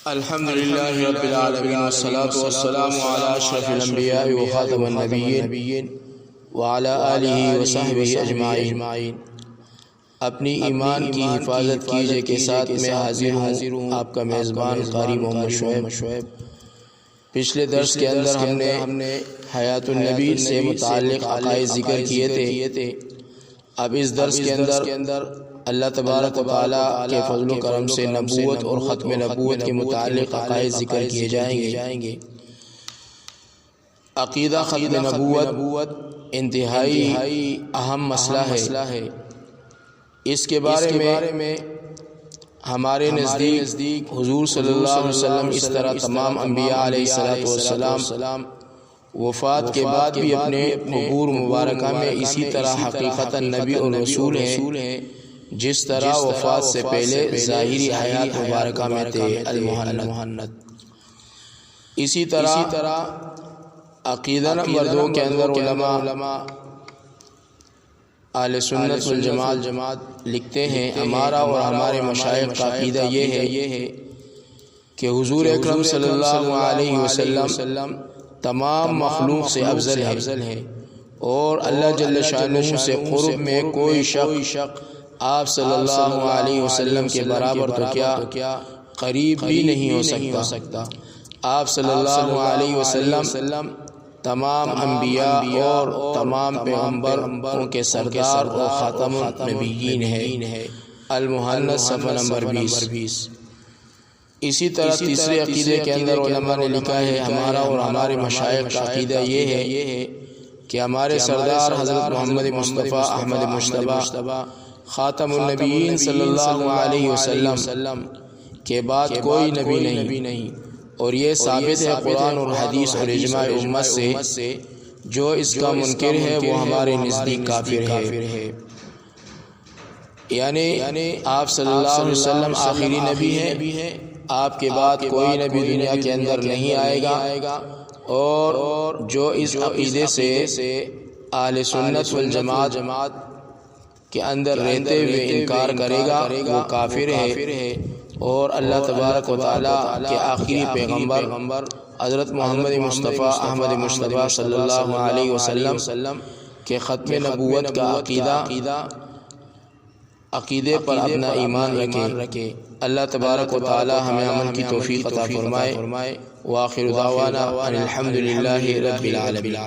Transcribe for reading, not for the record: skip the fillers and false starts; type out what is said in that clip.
الحمد لله رب العالمين والصلاة والسلام على أشرف الأنبياء وخاتم النبيين وعلى آلہ وصحبہ اجمعین۔ اپنی ایمان کی حفاظت کیجئے کے ساتھ میں حاضر ہوں آپ کا میزبان قاری محمد شعیب۔ پچھلے درس کے اندر ہم نے حیات النبی سے متعلق عقائد ذکر کیے تھے۔ اب اس درس کے اندر اللہ تبارک و تعالیٰ کے فضل و کرم سے نبوت اور ختم نبوت کے متعلق عقائد ذکر کیے جائیں گے۔ عقیدہ ختم نبوت انتہائی اہم مسئلہ ہے۔ اس کے بارے میں ہمارے نزدیک حضور صلی اللہ علیہ وسلم اس طرح تمام انبیاء علیہ السلام وفات کے بعد بھی اپنے قبور مبارکہ میں اسی طرح حقیقتاً نبی اور رسول ہیں جس طرح وفات سے پہلے ظاہری حیات مبارکہ میں تھے المحنت۔ اسی طرح عقیدہ نمبر 2 کے اندر علماء اہل سنت والجماعت لکھتے ہیں ہمارا اور ہمارے مشائخ کا عقیدہ یہ ہے کہ حضور اکرم صلی اللہ علیہ وسلم تمام مخلوق سے افضل ہے اور اللہ جل شانہ سے قرب میں کوئی شخص آپ صلی اللہ علیہ وسلم کے برابر تو کیا قریب بھی نہیں ہو سکتا۔ آپ صلی اللہ علیہ وسلم تمام انبیاء اور تمام پیغمبروں کے سردار اور خاتم النبیین ہے۔ المحنت صفحہ نمبر 20۔ اسی طرح تیسرے عقیدے کے اندر علماء نے لکھا ہے ہمارا اور ہمارے مشائخ کا عقیدہ یہ ہے کہ ہمارے سردار حضرت محمد مصطفیٰ احمد مجتبیٰ خاتم النبیین صلی اللہ علیہ وسلم کے بعد کوئی نبی نہیں، اور یہ ثابت ہے قرآن اور حدیث اور اجماع امت سے۔ جو اس کا منکر ہے وہ ہمارے نزدیک کافر ہے۔ یعنی آپ صلی اللہ علیہ وسلم آخری نبی ہیں، آپ کے بعد کوئی نبی دنیا کے اندر نہیں آئے گا، اور جو اس عقیدے سے اہل سنت والجماعت کے اندر رہتے ہوئے انکار کرے گا وہ کافر ہے، اور اللہ تبارک و تعالیٰ کے آخری پیغمبر حضرت محمد مصطفیٰ احمد مجتبیٰ صلی اللہ علیہ وسلم کے ختم نبوت کا عقیدے پر اپنا ایمان رکھے۔ اللہ تبارک و تعالیٰ ہمیں عمل کی توفیق عطا فرمائے۔ وآخر دعوانا ان الحمد للہ رب العالمین۔